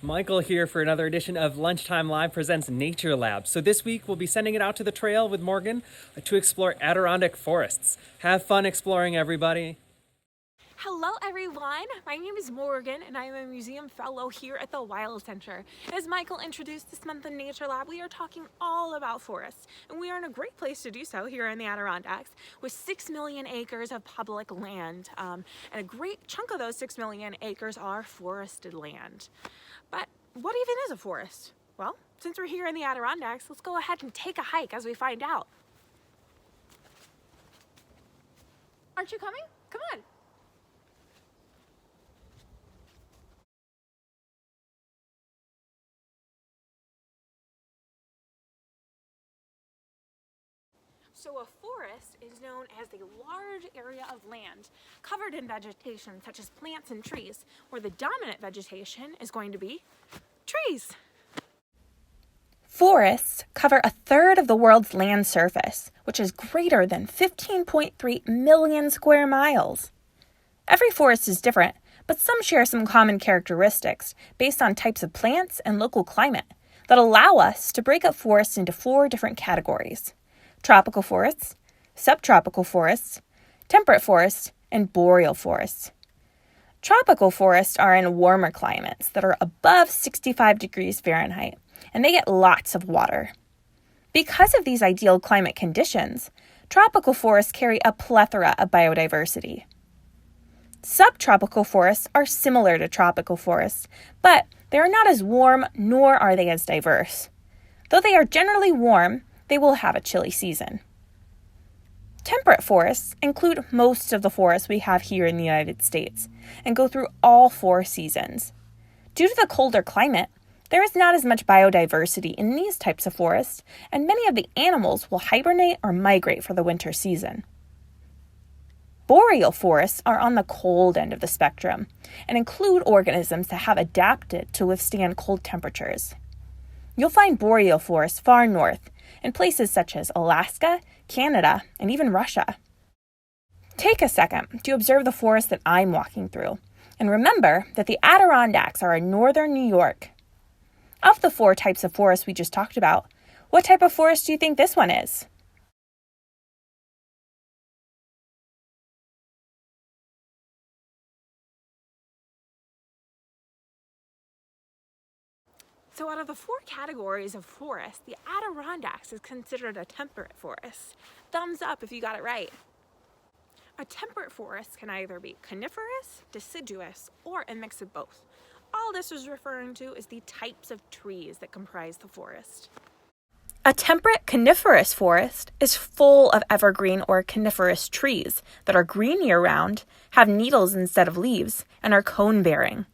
Michael here for another edition of Lunchtime Live presents Nature Lab. So this week we'll be sending it out to the trail with Morgan to explore Adirondack forests. Have fun exploring, everybody. Hello everyone, my name is Morgan and I am a museum fellow here at the Wild Center. As Michael introduced this month in Nature Lab, we are talking all about forests, and we are in a great place to do so here in the Adirondacks with 6 million acres of public land, and a great chunk of those 6 million acres are forested land. But what even is a forest? Well, since we're here in the Adirondacks, let's go ahead and take a hike as we find out. Aren't you coming? Come on. So a forest is known as a large area of land covered in vegetation such as plants and trees, where the dominant vegetation is going to be trees. Forests cover a third of the world's land surface, which is greater than 15.3 million square miles. Every forest is different, but some share some common characteristics based on types of plants and local climate that allow us to break up forests into 4 different categories: tropical forests, subtropical forests, temperate forests, and boreal forests. Tropical forests are in warmer climates that are above 65 degrees Fahrenheit, and they get lots of water. Because of these ideal climate conditions, tropical forests carry a plethora of biodiversity. Subtropical forests are similar to tropical forests, but they are not as warm nor are they as diverse. Though they are generally warm, they will have a chilly season. Temperate forests include most of the forests we have here in the United States and go through all 4 seasons. Due to the colder climate, there is not as much biodiversity in these types of forests, and many of the animals will hibernate or migrate for the winter season. Boreal forests are on the cold end of the spectrum and include organisms that have adapted to withstand cold temperatures. You'll find boreal forests far north, in places such as Alaska, Canada, and even Russia. Take a second to observe the forest that I'm walking through, and remember that the Adirondacks are in northern New York. Of the 4 types of forests we just talked about, what type of forest do you think this one is? So out of the 4 categories of forest, the Adirondacks is considered a temperate forest. Thumbs up if you got it right. A temperate forest can either be coniferous, deciduous, or a mix of both. All this is referring to is the types of trees that comprise the forest. A temperate coniferous forest is full of evergreen or coniferous trees that are green year-round, have needles instead of leaves, and are cone-bearing.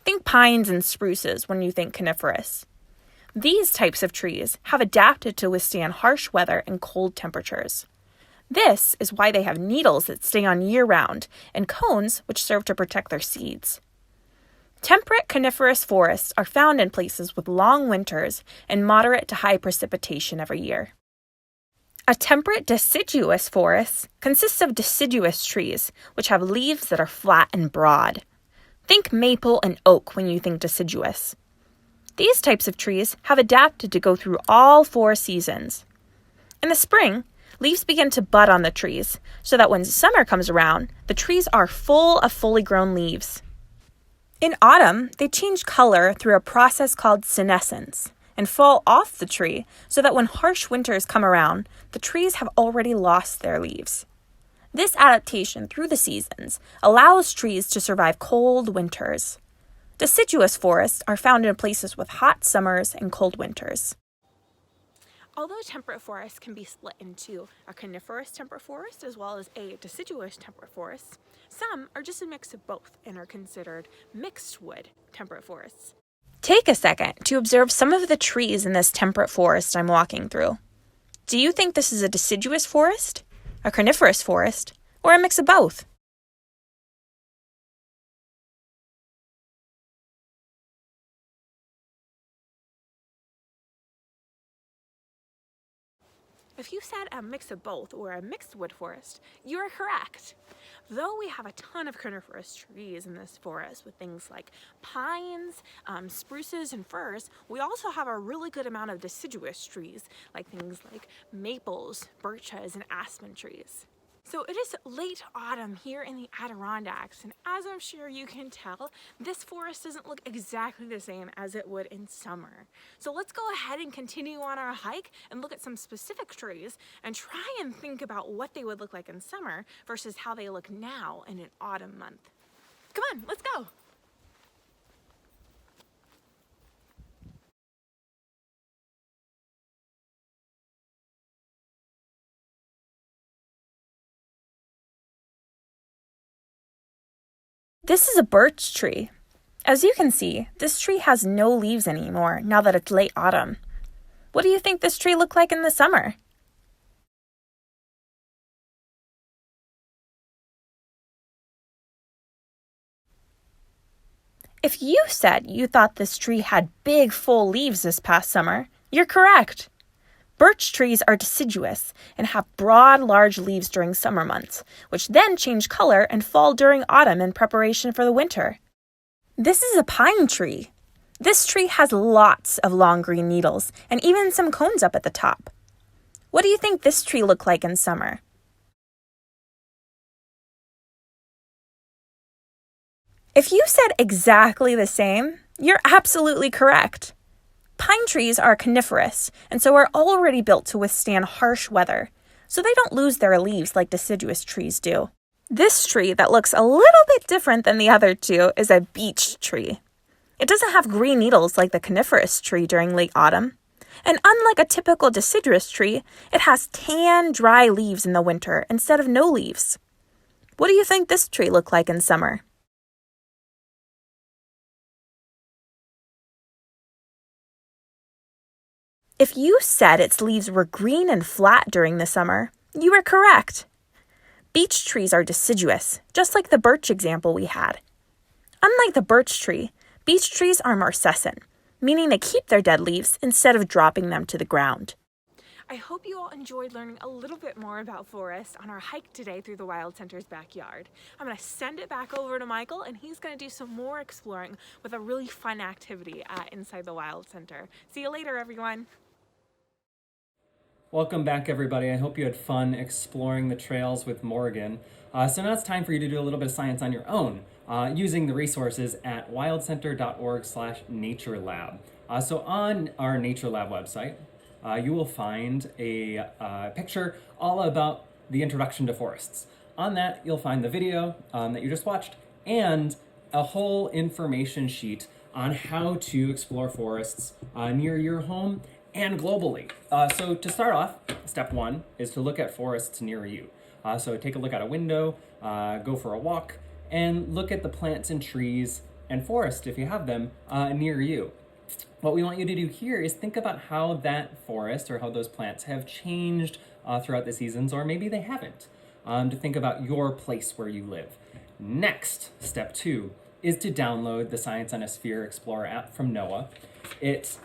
Think pines and spruces when you think coniferous. These types of trees have adapted to withstand harsh weather and cold temperatures. This is why they have needles that stay on year-round and cones which serve to protect their seeds. Temperate coniferous forests are found in places with long winters and moderate to high precipitation every year. A temperate deciduous forest consists of deciduous trees which have leaves that are flat and broad. Think maple and oak when you think deciduous. These types of trees have adapted to go through all 4 seasons. In the spring, leaves begin to bud on the trees, so that when summer comes around, the trees are full of fully grown leaves. In autumn, they change color through a process called senescence and fall off the tree so that when harsh winters come around, the trees have already lost their leaves. This adaptation through the seasons allows trees to survive cold winters. Deciduous forests are found in places with hot summers and cold winters. Although temperate forests can be split into a coniferous temperate forest as well as a deciduous temperate forest, some are just a mix of both and are considered mixed wood temperate forests. Take a second to observe some of the trees in this temperate forest I'm walking through. Do you think this is a deciduous forest, a coniferous forest, or a mix of both? A If you said a mix of both or a mixed wood forest, you're correct. Though we have a ton of coniferous trees in this forest with things like pines, spruces, and firs, we also have a really good amount of deciduous trees, like things like maples, birches, and aspen trees. So it is late autumn here in the Adirondacks, and as I'm sure you can tell, this forest doesn't look exactly the same as it would in summer. So let's go ahead and continue on our hike and look at some specific trees and try and think about what they would look like in summer versus how they look now in an autumn month. Come on, let's go. This is a birch tree. As you can see, this tree has no leaves anymore now that it's late autumn. What do you think this tree looked like in the summer? If you said you thought this tree had big, full leaves this past summer, you're correct. Birch trees are deciduous and have broad, large leaves during summer months, which then change color and fall during autumn in preparation for the winter. This is a pine tree. This tree has lots of long green needles and even some cones up at the top. What do you think this tree looked like in summer? If you said exactly the same, you're absolutely correct. Pine trees are coniferous and so are already built to withstand harsh weather, so they don't lose their leaves like deciduous trees do. This tree that looks a little bit different than the other two is a beech tree. It doesn't have green needles like the coniferous tree during late autumn, and unlike a typical deciduous tree, it has tan, dry leaves in the winter instead of no leaves. What do you think this tree looked like in summer? If you said its leaves were green and flat during the summer, you were correct. Beech trees are deciduous, just like the birch example we had. Unlike the birch tree, beech trees are marcescent, meaning they keep their dead leaves instead of dropping them to the ground. I hope you all enjoyed learning a little bit more about forest on our hike today through the Wild Center's backyard. I'm going to send it back over to Michael, and he's going to do some more exploring with a really fun activity inside the Wild Center. See you later, everyone. Welcome back, everybody. I hope you had fun exploring the trails with Morgan. So now it's time for you to do a little bit of science on your own, using the resources at wildcenter.org/naturelab. So on our Nature Lab website, you will find a picture all about the introduction to forests. On that, you'll find the video that you just watched and a whole information sheet on how to explore forests near your home and globally. So to start off, step one is to look at forests near you. So take a look out a window, go for a walk, and look at the plants and trees and forest, if you have them, near you. What we want you to do here is think about how that forest or how those plants have changed throughout the seasons, or maybe they haven't, to think about your place where you live. Next, step two, is to download the Science on a Sphere Explorer app from NOAA. It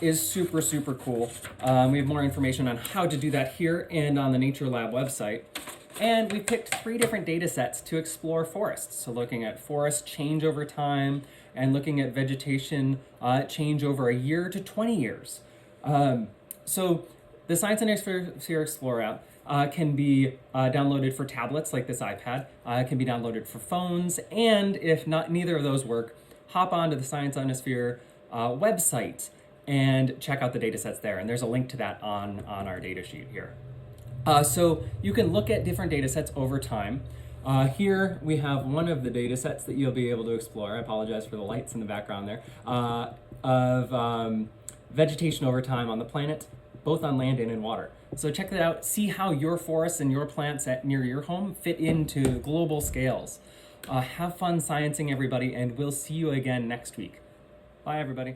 is super, super cool. We have more information on how to do that here and on the Nature Lab website. And we picked 3 different data sets to explore forests. So looking at forest change over time and looking at vegetation change over a year to 20 years. So the Science on a Sphere Explorer app can be downloaded for tablets like this iPad. It can be downloaded for phones. And if neither of those work, hop onto the Science on a Sphere website and check out the data sets there. And there's a link to that on our data sheet here. So you can look at different data sets over time. Here we have one of the data sets that you'll be able to explore. I apologize for the lights in the background there. Of vegetation over time on the planet, both on land and in water. So check that out. See how your forests and your plants near your home fit into global scales. Have fun sciencing, everybody, and we'll see you again next week. Bye, everybody.